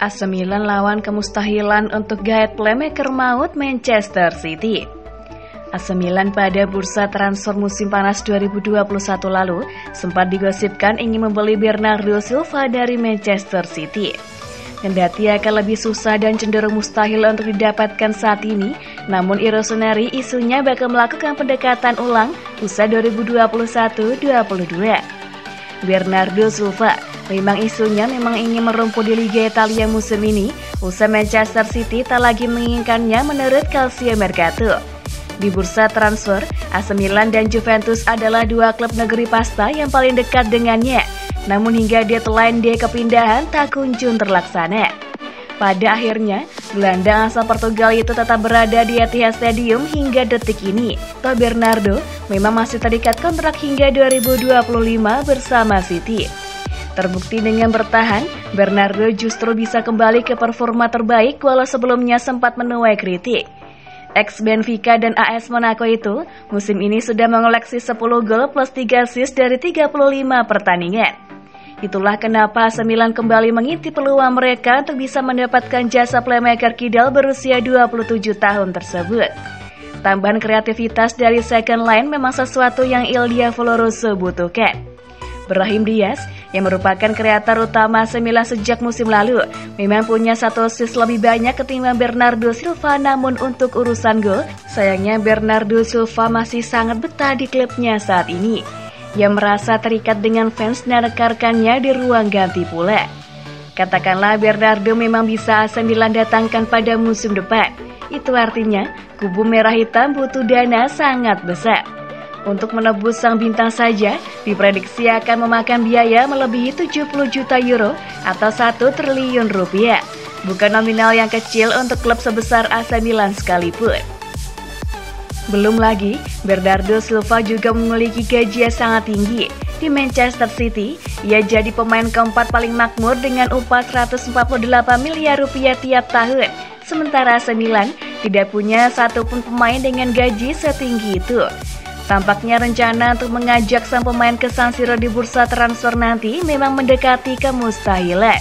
AC Milan lawan kemustahilan untuk gaet playmaker maut Manchester City. AC Milan pada bursa transfer musim panas 2021 lalu sempat digosipkan ingin membeli Bernardo Silva dari Manchester City. Kendati akan lebih susah dan cenderung mustahil untuk didapatkan saat ini, namun Rossoneri isunya bakal melakukan pendekatan ulang usai 2021-22. Bernardo Silva memang isunya ingin merumput di Liga Italia musim ini, usai Manchester City tak lagi menginginkannya menurut Calcio Mercato. Di bursa transfer, AC Milan dan Juventus adalah dua klub negeri pasta yang paling dekat dengannya. Namun hingga deadline day kepindahan tak kunjung terlaksana. Pada akhirnya, gelandang asal Portugal itu tetap berada di Etihad Stadium hingga detik ini. Toh Bernardo memang masih terikat kontrak hingga 2025 bersama City. Terbukti dengan bertahan, Bernardo justru bisa kembali ke performa terbaik walau sebelumnya sempat menuai kritik. Ex Benfica dan AS Monaco itu musim ini sudah mengoleksi 10 gol plus 3 assist dari 35 pertandingan. Itulah kenapa AC Milan kembali mengintip peluang mereka untuk bisa mendapatkan jasa playmaker kidal berusia 27 tahun tersebut. Tambahan kreativitas dari second line memang sesuatu yang Il Diavolo butuhkan. Brahim Diaz, yang merupakan kreator utama AC Milan sejak musim lalu, memang punya 1 assist lebih banyak ketimbang Bernardo Silva, namun untuk urusan gol, sayangnya Bernardo Silva masih sangat betah di klubnya saat ini. Ia merasa terikat dengan fans dan rekan-rekannya di ruang ganti pula. Katakanlah Bernardo memang bisa AC Milan datangkan pada musim depan. Itu artinya kubu merah hitam butuh dana sangat besar. Untuk menebus sang bintang saja, diprediksi akan memakan biaya melebihi 70 juta euro atau 1 triliun rupiah. Bukan nominal yang kecil untuk klub sebesar AC Milan sekalipun. Belum lagi, Bernardo Silva juga memiliki gaji yang sangat tinggi. Di Manchester City, ia jadi pemain keempat paling makmur dengan upah 148 miliar rupiah tiap tahun. Sementara AC Milan tidak punya satupun pemain dengan gaji setinggi itu. Tampaknya rencana untuk mengajak sang pemain ke San Siro di bursa transfer nanti memang mendekati kemustahilan.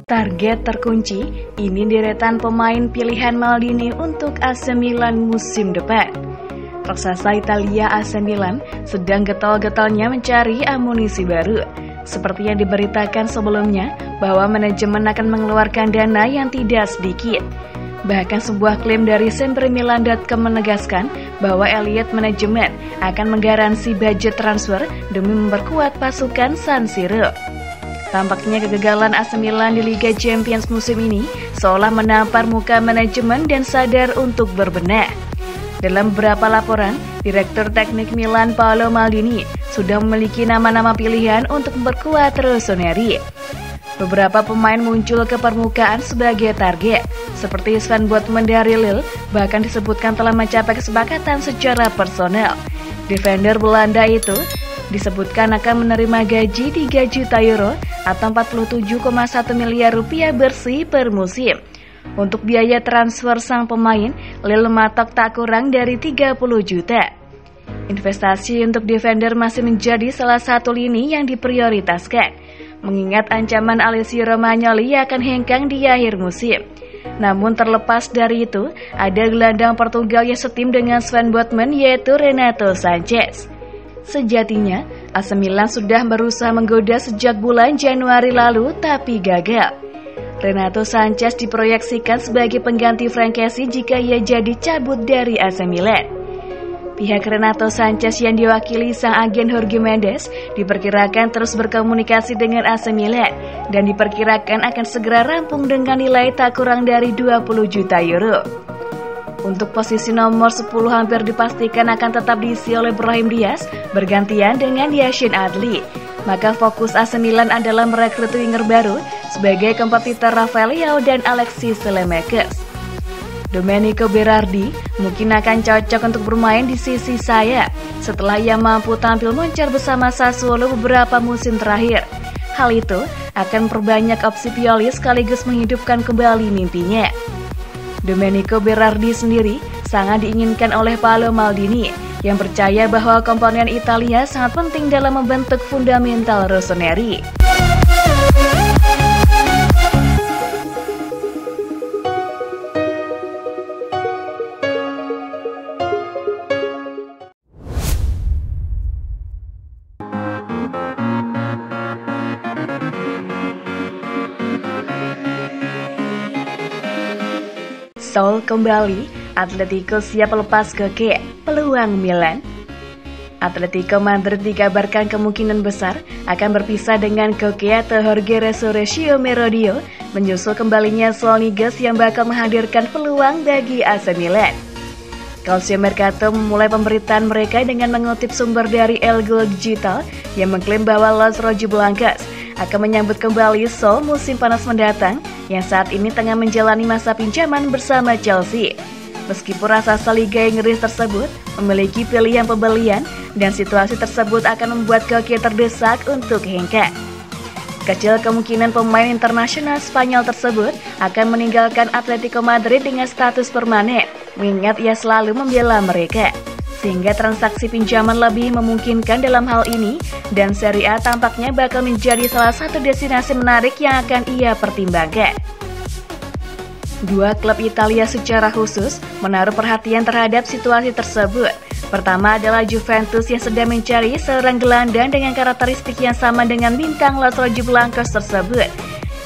Target terkunci, ini deretan pemain pilihan Maldini untuk AC Milan musim depan. Raksasa Italia AC Milan sedang getol-getolnya mencari amunisi baru. Seperti yang diberitakan sebelumnya, bahwa manajemen akan mengeluarkan dana yang tidak sedikit. Bahkan sebuah klaim dari SempreMilan.com menegaskan bahwa Elliott manajemen akan menggaransi budget transfer demi memperkuat pasukan San Siro. Tampaknya kegagalan AC Milan di Liga Champions musim ini seolah menampar muka manajemen dan sadar untuk berbenah. Dalam beberapa laporan, Direktur Teknik Milan Paolo Maldini sudah memiliki nama-nama pilihan untuk memperkuat Rossoneri. Beberapa pemain muncul ke permukaan sebagai target, seperti Sven Botman dari Lille, bahkan disebutkan telah mencapai kesepakatan secara personal. Defender Belanda itu disebutkan akan menerima gaji 3 juta euro atau 47,1 miliar rupiah bersih per musim. Untuk biaya transfer sang pemain, Lille mematok tak kurang dari 30 juta. Investasi untuk defender masih menjadi salah satu lini yang diprioritaskan, mengingat ancaman Alessio Romagnoli akan hengkang di akhir musim. Namun terlepas dari itu, ada gelandang Portugal yang setim dengan Sven Botman, yaitu Renato Sanches. Sejatinya, AC Milan sudah berusaha menggoda sejak bulan Januari lalu, tapi gagal. Renato Sanches diproyeksikan sebagai pengganti Frank Kessie jika ia jadi cabut dari AC Milan. Pihak Renato Sanches yang diwakili sang agen Jorge Mendes diperkirakan terus berkomunikasi dengan AC Milan dan diperkirakan akan segera rampung dengan nilai tak kurang dari 20 juta euro. Untuk posisi nomor 10 hampir dipastikan akan tetap diisi oleh Brahim Diaz bergantian dengan Yashin Adli. Maka fokus AC Milan adalah merekrut winger baru sebagai kompetitor Rafael Leao dan Alexis Saelemaekers. Domenico Berardi mungkin akan cocok untuk bermain di sisi sayap setelah ia mampu tampil moncer bersama Sassuolo beberapa musim terakhir. Hal itu akan memperbanyak opsi Pioli sekaligus menghidupkan kembali mimpinya. Domenico Berardi sendiri sangat diinginkan oleh Paolo Maldini yang percaya bahwa komponen Italia sangat penting dalam membentuk fundamental rossoneri. Saul kembali, Atletico siap lepas Koke, peluang Milan. Atletico Madrid dikabarkan kemungkinan besar akan berpisah dengan Koke atau Jorge Resurrección Merodio, menyusul kembalinya Saul Niguez yang bakal menghadirkan peluang bagi AC Milan. Calcio Mercato memulai pemberitaan mereka dengan mengutip sumber dari El Gol Digital yang mengklaim bahwa Los Rojiblancos akan menyambut kembali Saul musim panas mendatang yang saat ini tengah menjalani masa pinjaman bersama Chelsea. Meskipun raksasa Liga Inggris tersebut memiliki pilihan pembelian dan situasi tersebut akan membuat Koke terdesak untuk hengkang. Kecil kemungkinan pemain internasional Spanyol tersebut akan meninggalkan Atletico Madrid dengan status permanen, mengingat ia selalu membela mereka. Sehingga transaksi pinjaman lebih memungkinkan dalam hal ini, dan Serie A tampaknya bakal menjadi salah satu destinasi menarik yang akan ia pertimbangkan. Dua klub Italia secara khusus menaruh perhatian terhadap situasi tersebut. Pertama adalah Juventus yang sedang mencari seorang gelandang dengan karakteristik yang sama dengan bintang Los Rojiblancos tersebut.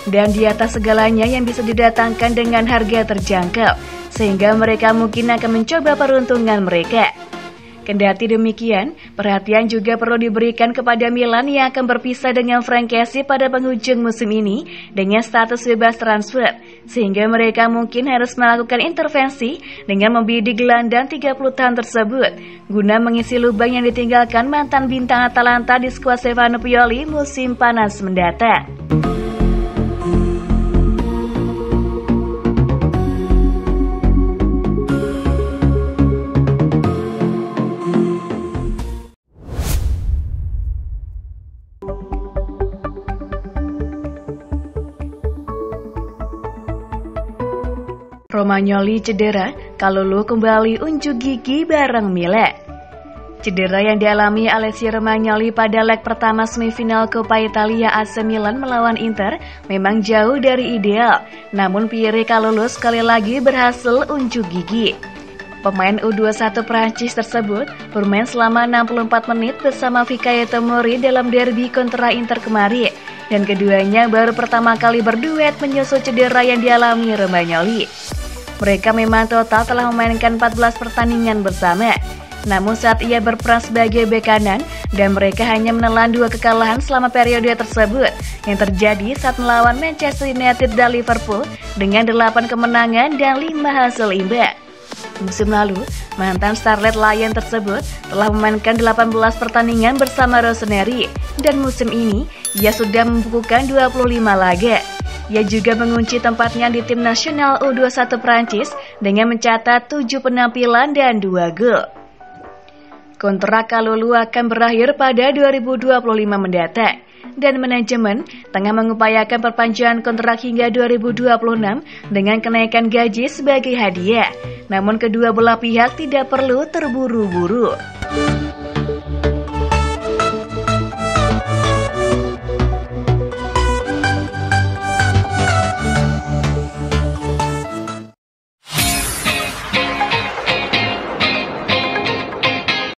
Dan di atas segalanya yang bisa didatangkan dengan harga terjangkau, sehingga mereka mungkin akan mencoba peruntungan mereka. Kendati demikian, perhatian juga perlu diberikan kepada Milan yang akan berpisah dengan Frank Kessie pada penghujung musim ini dengan status bebas transfer, sehingga mereka mungkin harus melakukan intervensi dengan membidik gelandang 30 tahun tersebut, guna mengisi lubang yang ditinggalkan mantan bintang Atalanta di skuad Stefano Pioli musim panas mendatang. Romagnoli cedera, Kalulu kembali unjuk gigi bareng Milan. Cedera yang dialami Alessio Romagnoli pada leg pertama semifinal Coppa Italia AC Milan melawan Inter memang jauh dari ideal, namun Pierre Kalulu sekali lagi berhasil unjuk gigi. Pemain U21 Prancis tersebut bermain selama 64 menit bersama Fikayo Tomori dalam derby kontra Inter kemarin, dan keduanya baru pertama kali berduet menyusul cedera yang dialami Romagnoli. Mereka memang total telah memainkan 14 pertandingan bersama. Namun saat ia berperan sebagai bek kanan dan mereka hanya menelan 2 kekalahan selama periode tersebut yang terjadi saat melawan Manchester United dan Liverpool dengan 8 kemenangan dan 5 hasil imbang. Musim lalu, mantan Scarlet Lion tersebut telah memainkan 18 pertandingan bersama Rossoneri dan musim ini ia sudah membukukan 25 laga. Ia juga mengunci tempatnya di tim nasional U21 Prancis dengan mencatat 7 penampilan dan 2 gol. Kontrak Kalulu akan berakhir pada 2025 mendatang, dan manajemen tengah mengupayakan perpanjangan kontrak hingga 2026 dengan kenaikan gaji sebagai hadiah. Namun kedua belah pihak tidak perlu terburu-buru.